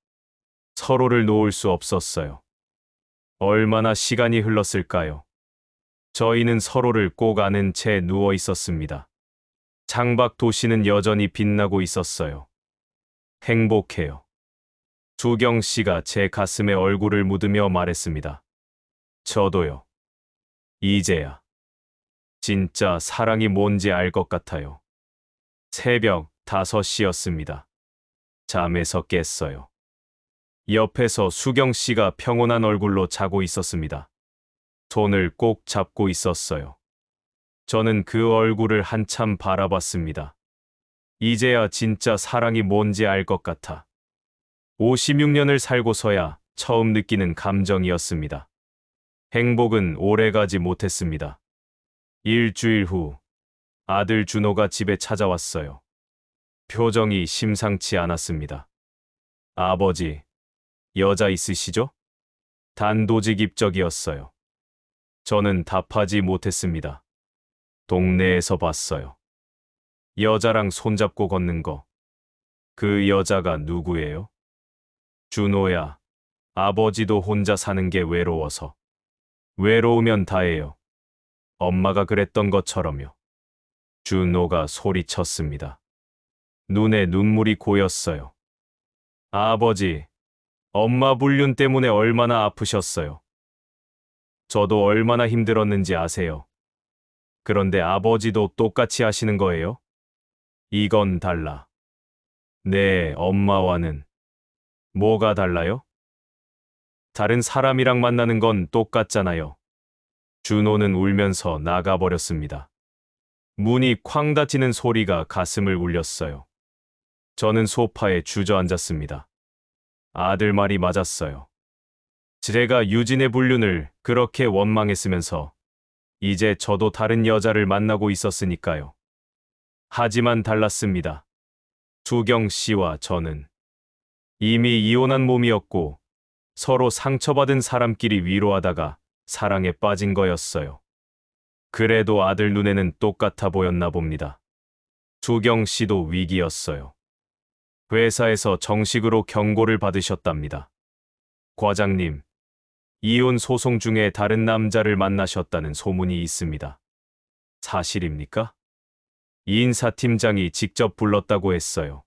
서로를 놓을 수 없었어요. 얼마나 시간이 흘렀을까요? 저희는 서로를 꼭 안은 채 누워 있었습니다. 창밖 도시는 여전히 빛나고 있었어요. 행복해요. 수경 씨가 제 가슴에 얼굴을 묻으며 말했습니다. 저도요. 이제야 진짜 사랑이 뭔지 알 것 같아요. 새벽 5시였습니다. 잠에서 깼어요. 옆에서 수경 씨가 평온한 얼굴로 자고 있었습니다. 손을 꼭 잡고 있었어요. 저는 그 얼굴을 한참 바라봤습니다. 이제야 진짜 사랑이 뭔지 알 것 같아. 56년을 살고서야 처음 느끼는 감정이었습니다. 행복은 오래가지 못했습니다. 일주일 후 아들 준호가 집에 찾아왔어요. 표정이 심상치 않았습니다. 아버지, 여자 있으시죠? 단도직입적이었어요. 저는 답하지 못했습니다. 동네에서 봤어요. 여자랑 손잡고 걷는 거. 그 여자가 누구예요? 준호야. 아버지도 혼자 사는 게 외로워서. 외로우면 다해요. 엄마가 그랬던 것처럼요. 준호가 소리쳤습니다. 눈에 눈물이 고였어요. 아버지, 엄마 불륜 때문에 얼마나 아프셨어요. 저도 얼마나 힘들었는지 아세요. 그런데 아버지도 똑같이 하시는 거예요? 이건 달라. 네, 엄마와는. 뭐가 달라요? 다른 사람이랑 만나는 건 똑같잖아요. 준호는 울면서 나가버렸습니다. 문이 쾅 닫히는 소리가 가슴을 울렸어요. 저는 소파에 주저앉았습니다. 아들 말이 맞았어요. 제가 유진의 불륜을 그렇게 원망했으면서 이제 저도 다른 여자를 만나고 있었으니까요. 하지만 달랐습니다. 수경 씨와 저는 이미 이혼한 몸이었고 서로 상처받은 사람끼리 위로하다가 사랑에 빠진 거였어요. 그래도 아들 눈에는 똑같아 보였나 봅니다. 수경 씨도 위기였어요. 회사에서 정식으로 경고를 받으셨답니다. 과장님, 이혼 소송 중에 다른 남자를 만나셨다는 소문이 있습니다. 사실입니까? 인사팀장이 직접 불렀다고 했어요.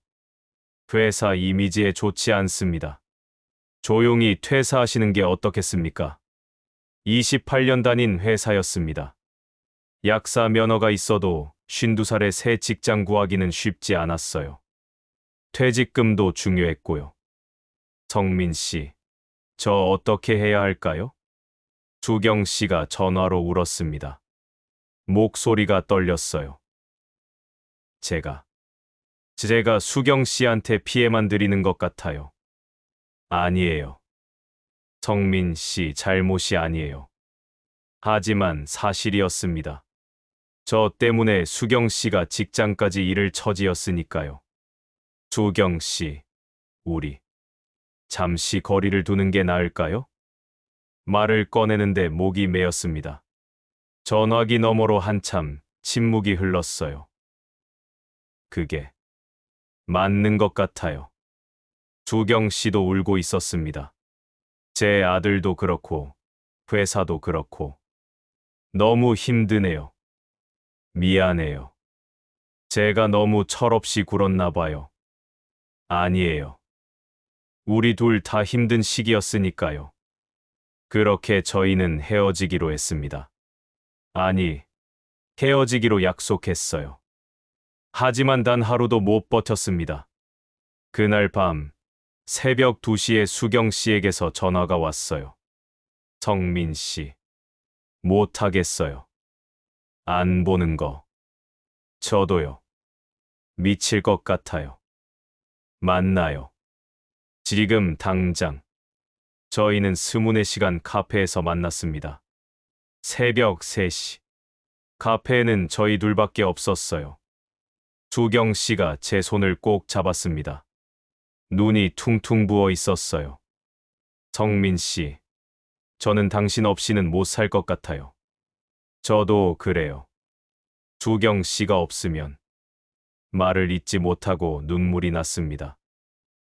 회사 이미지에 좋지 않습니다. 조용히 퇴사하시는 게 어떻겠습니까? 28년 다닌 회사였습니다. 약사 면허가 있어도 52살에 새 직장 구하기는 쉽지 않았어요. 퇴직금도 중요했고요. 성민 씨, 저 어떻게 해야 할까요? 수경 씨가 전화로 울었습니다. 목소리가 떨렸어요. 제가 수경 씨한테 피해만 드리는 것 같아요. 아니에요. 성민 씨 잘못이 아니에요. 하지만 사실이었습니다. 저 때문에 수경 씨가 직장까지 잃을 처지였으니까요. 수경 씨, 우리 잠시 거리를 두는 게 나을까요? 말을 꺼내는데 목이 메었습니다. 전화기 너머로 한참 침묵이 흘렀어요. 그게 맞는 것 같아요. 주경 씨도 울고 있었습니다. 제 아들도 그렇고, 회사도 그렇고, 너무 힘드네요. 미안해요. 제가 너무 철없이 굴었나 봐요. 아니에요. 우리 둘 다 힘든 시기였으니까요. 그렇게 저희는 헤어지기로 했습니다. 아니, 헤어지기로 약속했어요. 하지만 단 하루도 못 버텼습니다. 그날 밤, 새벽 2시에 수경 씨에게서 전화가 왔어요. 성민 씨, 못하겠어요. 안 보는 거. 저도요. 미칠 것 같아요. 만나요. 지금 당장. 저희는 24시간 카페에서 만났습니다. 새벽 3시. 카페에는 저희 둘밖에 없었어요. 수경 씨가 제 손을 꼭 잡았습니다. 눈이 퉁퉁 부어 있었어요. 성민 씨, 저는 당신 없이는 못 살 것 같아요. 저도 그래요. 수경 씨가 없으면 말을 잇지 못하고 눈물이 났습니다.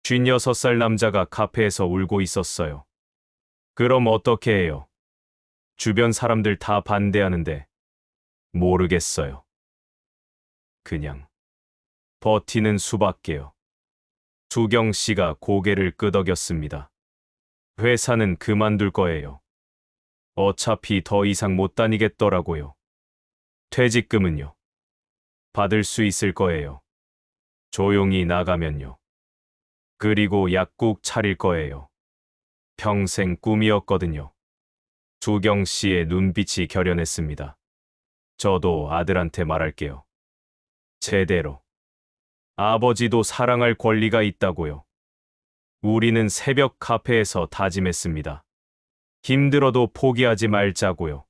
56살 남자가 카페에서 울고 있었어요. 그럼 어떻게 해요? 주변 사람들 다 반대하는데 모르겠어요. 그냥 버티는 수밖에요. 수경 씨가 고개를 끄덕였습니다. 회사는 그만둘 거예요. 어차피 더 이상 못 다니겠더라고요. 퇴직금은요? 받을 수 있을 거예요. 조용히 나가면요. 그리고 약국 차릴 거예요. 평생 꿈이었거든요. 수경 씨의 눈빛이 결연했습니다. 저도 아들한테 말할게요. 제대로. 아버지도 사랑할 권리가 있다고요. 우리는 새벽 카페에서 다짐했습니다. 힘들어도 포기하지 말자고요.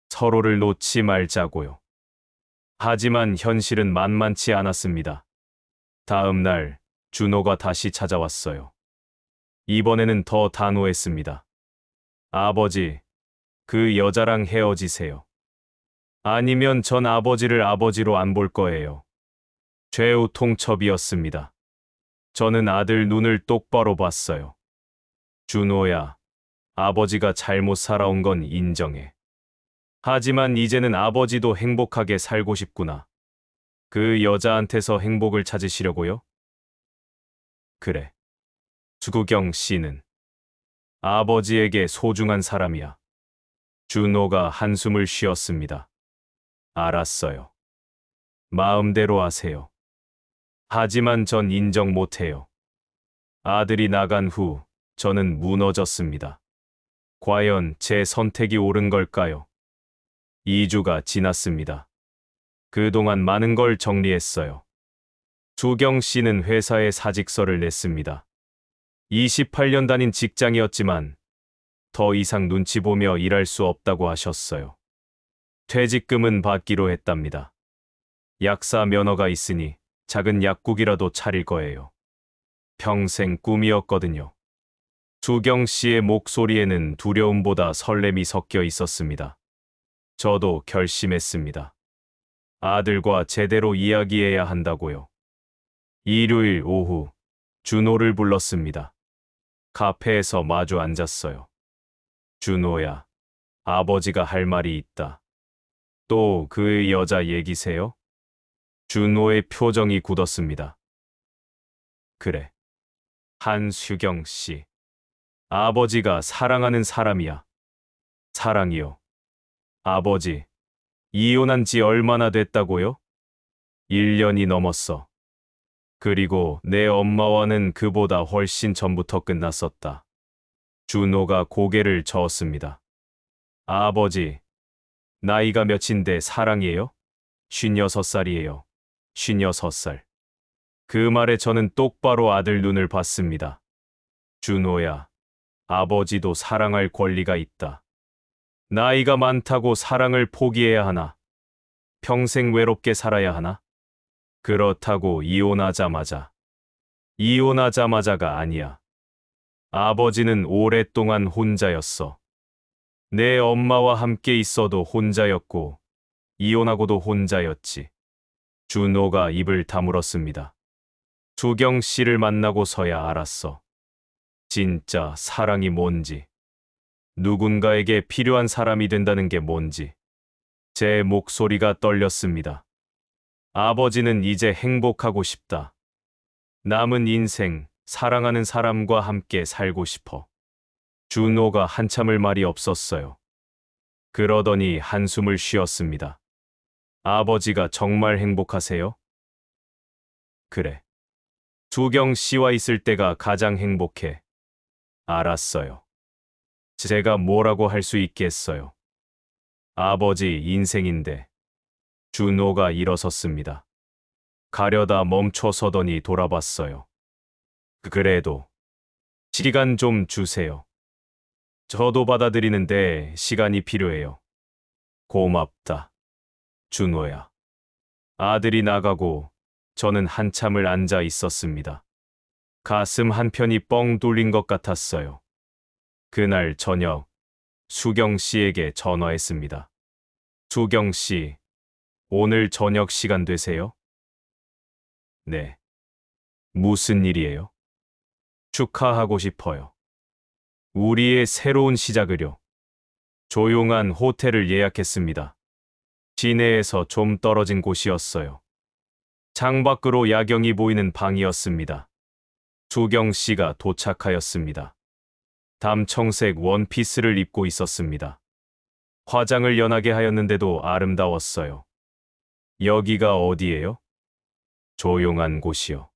서로를 놓지 말자고요. 하지만 현실은 만만치 않았습니다. 다음 날 준호가 다시 찾아왔어요. 이번에는 더 단호했습니다. 아버지, 그 여자랑 헤어지세요. 아니면 전 아버지를 아버지로 안 볼 거예요. 최후 통첩이었습니다. 저는 아들 눈을 똑바로 봤어요. 준호야, 아버지가 잘못 살아온 건 인정해. 하지만 이제는 아버지도 행복하게 살고 싶구나. 그 여자한테서 행복을 찾으시려고요? 그래. 수경 씨는 아버지에게 소중한 사람이야. 준호가 한숨을 쉬었습니다. 알았어요. 마음대로 하세요. 하지만 전 인정 못해요. 아들이 나간 후 저는 무너졌습니다. 과연 제 선택이 옳은 걸까요? 2주가 지났습니다. 그동안 많은 걸 정리했어요. 수경 씨는 회사에 사직서를 냈습니다. 28년 다닌 직장이었지만 더 이상 눈치 보며 일할 수 없다고 하셨어요. 퇴직금은 받기로 했답니다. 약사 면허가 있으니 작은 약국이라도 차릴 거예요. 평생 꿈이었거든요. 수경 씨의 목소리에는 두려움보다 설렘이 섞여 있었습니다. 저도 결심했습니다. 아들과 제대로 이야기해야 한다고요. 일요일 오후, 준호를 불렀습니다. 카페에서 마주 앉았어요. 준호야, 아버지가 할 말이 있다. 또 그 여자 얘기세요? 준호의 표정이 굳었습니다. 그래. 한수경 씨. 아버지가 사랑하는 사람이야. 사랑이요. 아버지, 이혼한 지 얼마나 됐다고요? 1년이 넘었어. 그리고 내 엄마와는 그보다 훨씬 전부터 끝났었다. 준호가 고개를 저었습니다. 아버지, 나이가 몇인데 사랑이에요? 56살이에요. 56살. 그 말에 저는 똑바로 아들 눈을 봤습니다. 준호야, 아버지도 사랑할 권리가 있다. 나이가 많다고 사랑을 포기해야 하나? 평생 외롭게 살아야 하나? 그렇다고 이혼하자마자. 이혼하자마자가 아니야. 아버지는 오랫동안 혼자였어. 내 엄마와 함께 있어도 혼자였고, 이혼하고도 혼자였지. 준호가 입을 다물었습니다. 주경 씨를 만나고서야 알았어. 진짜 사랑이 뭔지. 누군가에게 필요한 사람이 된다는 게 뭔지. 제 목소리가 떨렸습니다. 아버지는 이제 행복하고 싶다. 남은 인생, 사랑하는 사람과 함께 살고 싶어. 준호가 한참을 말이 없었어요. 그러더니 한숨을 쉬었습니다. 아버지가 정말 행복하세요? 그래. 주경 씨와 있을 때가 가장 행복해. 알았어요. 제가 뭐라고 할 수 있겠어요. 아버지 인생인데. 준호가 일어섰습니다. 가려다 멈춰서더니 돌아봤어요. 그래도 시간 좀 주세요. 저도 받아들이는데 시간이 필요해요. 고맙다. 준호야. 아들이 나가고 저는 한참을 앉아 있었습니다. 가슴 한편이 뻥 뚫린 것 같았어요. 그날 저녁 수경 씨에게 전화했습니다. 수경 씨, 오늘 저녁 시간 되세요? 네. 무슨 일이에요? 축하하고 싶어요. 우리의 새로운 시작을요. 조용한 호텔을 예약했습니다. 시내에서 좀 떨어진 곳이었어요. 창밖으로 야경이 보이는 방이었습니다. 수경 씨가 도착하였습니다. 담청색 원피스를 입고 있었습니다. 화장을 연하게 하였는데도 아름다웠어요. 여기가 어디예요? 조용한 곳이요.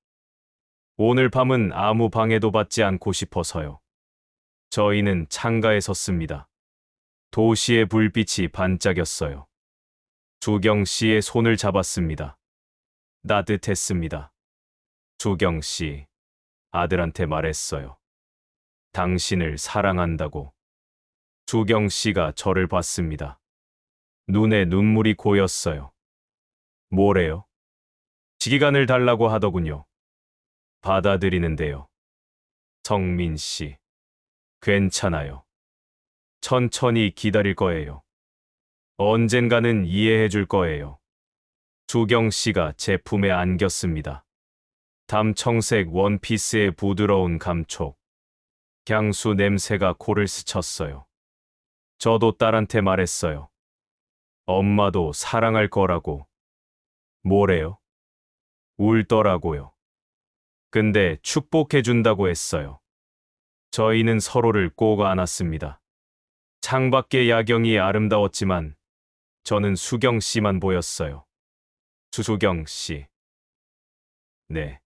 오늘 밤은 아무 방해도 받지 않고 싶어서요. 저희는 창가에 섰습니다. 도시의 불빛이 반짝였어요. 수경 씨의 손을 잡았습니다. 따뜻했습니다. 수경 씨, 아들한테 말했어요. 당신을 사랑한다고. 수경 씨가 저를 봤습니다. 눈에 눈물이 고였어요. 뭐래요? 지기간을 달라고 하더군요. 받아들이는데요. 성민 씨, 괜찮아요. 천천히 기다릴 거예요. 언젠가는 이해해 줄 거예요. 수경 씨가 제 품에 안겼습니다. 담청색 원피스의 부드러운 감촉. 향수 냄새가 코를 스쳤어요. 저도 딸한테 말했어요. 엄마도 사랑할 거라고. 뭐래요? 울더라고요. 근데 축복해 준다고 했어요. 저희는 서로를 꼭 안았습니다. 창밖의 야경이 아름다웠지만 저는 수경 씨만 보였어요. 수경 씨. 네.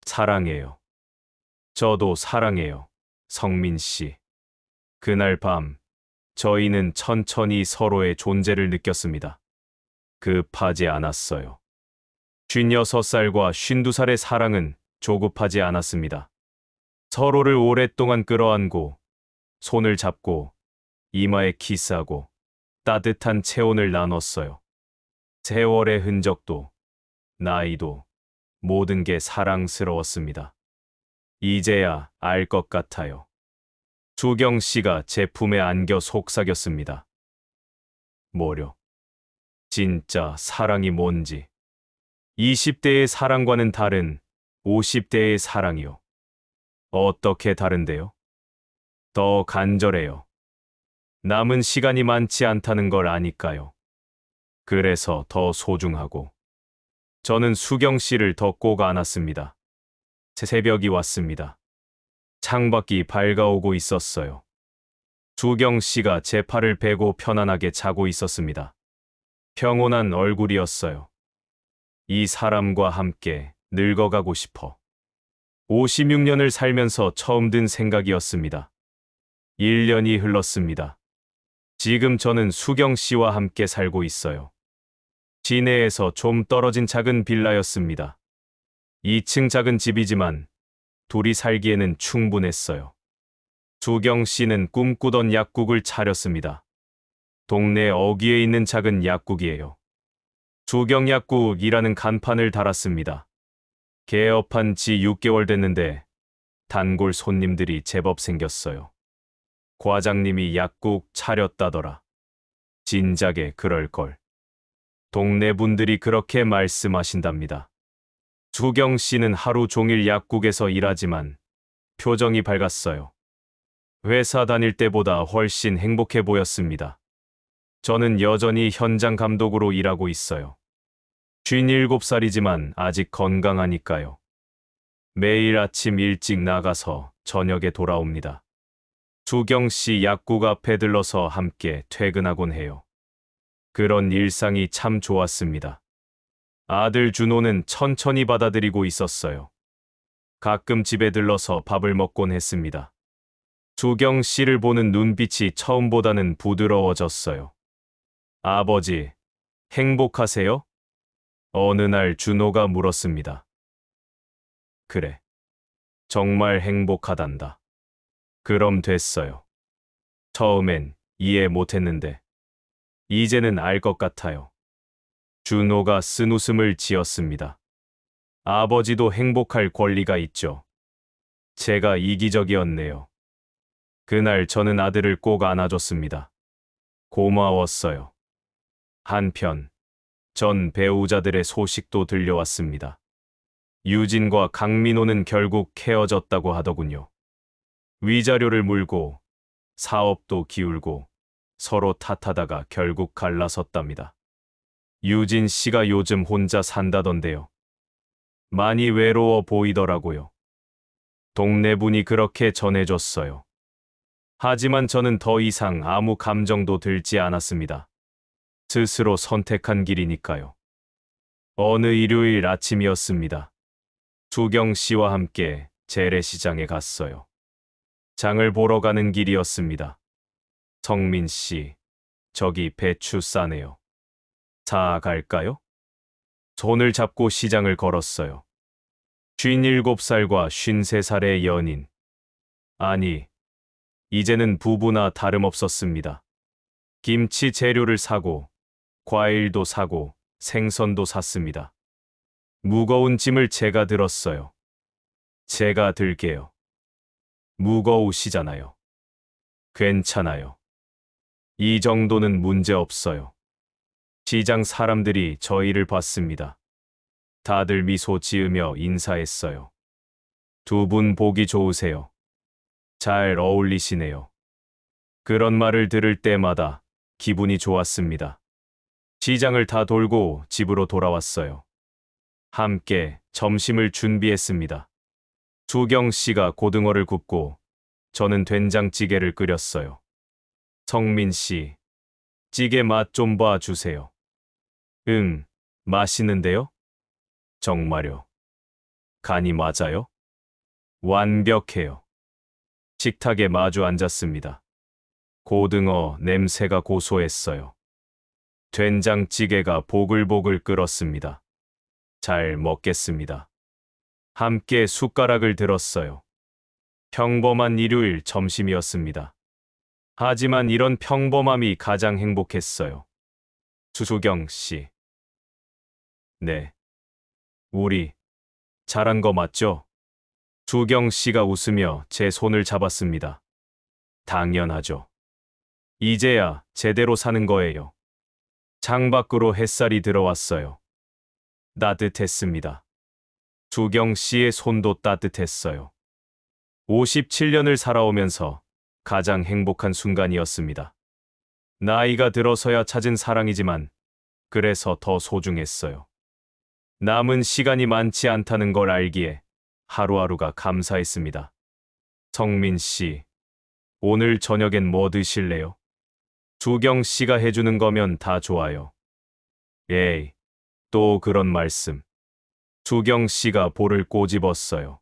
사랑해요. 저도 사랑해요. 성민 씨. 그날 밤, 저희는 천천히 서로의 존재를 느꼈습니다. 급하지 않았어요. 56살과 52살의 사랑은 조급하지 않았습니다. 서로를 오랫동안 끌어안고, 손을 잡고, 이마에 키스하고, 따뜻한 체온을 나눴어요. 세월의 흔적도, 나이도, 모든 게 사랑스러웠습니다. 이제야 알 것 같아요. 수경 씨가 제 품에 안겨 속삭였습니다. 뭐려? 진짜 사랑이 뭔지. 20대의 사랑과는 다른 50대의 사랑이요. 어떻게 다른데요? 더 간절해요. 남은 시간이 많지 않다는 걸 아니까요. 그래서 더 소중하고. 저는 수경 씨를 더 꼭 안았습니다. 새벽이 왔습니다. 창밖이 밝아오고 있었어요. 수경 씨가 제 팔을 베고 편안하게 자고 있었습니다. 평온한 얼굴이었어요. 이 사람과 함께 늙어가고 싶어. 56년을 살면서 처음 든 생각이었습니다. 1년이 흘렀습니다. 지금 저는 수경 씨와 함께 살고 있어요. 시내에서 좀 떨어진 작은 빌라였습니다. 2층 작은 집이지만 둘이 살기에는 충분했어요. 수경 씨는 꿈꾸던 약국을 차렸습니다. 동네 어귀에 있는 작은 약국이에요. 수경 약국이라는 간판을 달았습니다. 개업한 지 6개월 됐는데 단골 손님들이 제법 생겼어요. 과장님이 약국 차렸다더라. 진작에 그럴걸. 동네 분들이 그렇게 말씀하신답니다. 주경 씨는 하루 종일 약국에서 일하지만 표정이 밝았어요. 회사 다닐 때보다 훨씬 행복해 보였습니다. 저는 여전히 현장 감독으로 일하고 있어요. 57살이지만 아직 건강하니까요. 매일 아침 일찍 나가서 저녁에 돌아옵니다. 주경 씨 약국 앞에 들러서 함께 퇴근하곤 해요. 그런 일상이 참 좋았습니다. 아들 준호는 천천히 받아들이고 있었어요. 가끔 집에 들러서 밥을 먹곤 했습니다. 주경 씨를 보는 눈빛이 처음보다는 부드러워졌어요. 아버지, 행복하세요? 어느 날 준호가 물었습니다. 그래. 정말 행복하단다. 그럼 됐어요. 처음엔 이해 못했는데 이제는 알 것 같아요. 준호가 쓴웃음을 지었습니다. 아버지도 행복할 권리가 있죠. 제가 이기적이었네요. 그날 저는 아들을 꼭 안아줬습니다. 고마웠어요. 한편 전 배우자들의 소식도 들려왔습니다. 유진과 강민호는 결국 헤어졌다고 하더군요. 위자료를 물고 사업도 기울고 서로 탓하다가 결국 갈라섰답니다. 유진 씨가 요즘 혼자 산다던데요. 많이 외로워 보이더라고요. 동네 분이 그렇게 전해줬어요. 하지만 저는 더 이상 아무 감정도 들지 않았습니다. 스스로 선택한 길이니까요. 어느 일요일 아침이었습니다. 주경 씨와 함께 재래시장에 갔어요. 장을 보러 가는 길이었습니다. 성민 씨, 저기 배추 싸네요. 사 갈까요? 손을 잡고 시장을 걸었어요. 57살과 53살의 연인. 아니, 이제는 부부나 다름없었습니다. 김치 재료를 사고, 과일도 사고, 생선도 샀습니다. 무거운 짐을 제가 들었어요. 제가 들게요. 무거우시잖아요. 괜찮아요. 이 정도는 문제 없어요. 시장 사람들이 저희를 봤습니다. 다들 미소 지으며 인사했어요. 두 분 보기 좋으세요. 잘 어울리시네요. 그런 말을 들을 때마다 기분이 좋았습니다. 시장을 다 돌고 집으로 돌아왔어요. 함께 점심을 준비했습니다. 주경 씨가 고등어를 굽고 저는 된장찌개를 끓였어요. 성민 씨, 찌개 맛 좀 봐주세요. 응, 맛있는데요? 정말요. 간이 맞아요? 완벽해요. 식탁에 마주 앉았습니다. 고등어 냄새가 고소했어요. 된장찌개가 보글보글 끓었습니다. 잘 먹겠습니다. 함께 숟가락을 들었어요. 평범한 일요일 점심이었습니다. 하지만 이런 평범함이 가장 행복했어요. 주수경 씨. 네. 우리 잘한 거 맞죠? 주경 씨가 웃으며 제 손을 잡았습니다. 당연하죠. 이제야 제대로 사는 거예요. 창밖으로 햇살이 들어왔어요. 따뜻했습니다. 주경 씨의 손도 따뜻했어요. 57년을 살아오면서 가장 행복한 순간이었습니다. 나이가 들어서야 찾은 사랑이지만 그래서 더 소중했어요. 남은 시간이 많지 않다는 걸 알기에 하루하루가 감사했습니다. 성민 씨, 오늘 저녁엔 뭐 드실래요? 주경 씨가 해주는 거면 다 좋아요. 에이, 또 그런 말씀. 주경 씨가 볼을 꼬집었어요.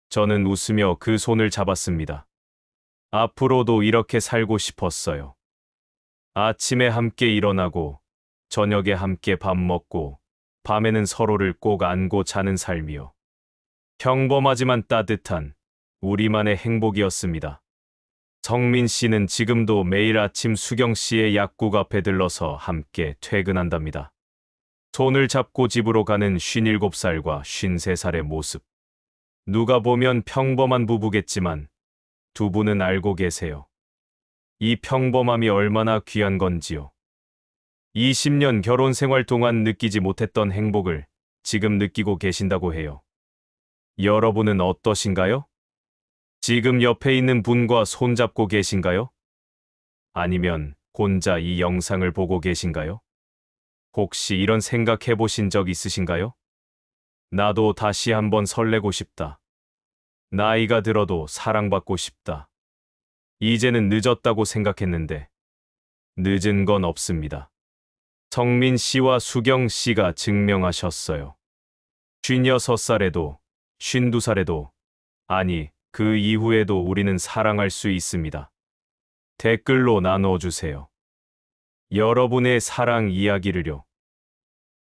저는 웃으며 그 손을 잡았습니다. 앞으로도 이렇게 살고 싶었어요. 아침에 함께 일어나고, 저녁에 함께 밥 먹고, 밤에는 서로를 꼭 안고 자는 삶이요. 평범하지만 따뜻한 우리만의 행복이었습니다. 성민 씨는 지금도 매일 아침 수경 씨의 약국 앞에 들러서 함께 퇴근한답니다. 손을 잡고 집으로 가는 57살과 53살의 모습. 누가 보면 평범한 부부겠지만 두 분은 알고 계세요. 이 평범함이 얼마나 귀한 건지요. 20년 결혼 생활 동안 느끼지 못했던 행복을 지금 느끼고 계신다고 해요. 여러분은 어떠신가요? 지금 옆에 있는 분과 손잡고 계신가요? 아니면 혼자 이 영상을 보고 계신가요? 혹시 이런 생각해 보신 적 있으신가요? 나도 다시 한번 설레고 싶다. 나이가 들어도 사랑받고 싶다. 이제는 늦었다고 생각했는데 늦은 건 없습니다. 성민 씨와 수경 씨가 증명하셨어요. 56살에도 52살에도 아니 그 이후에도 우리는 사랑할 수 있습니다. 댓글로 나눠주세요. 여러분의 사랑 이야기를요.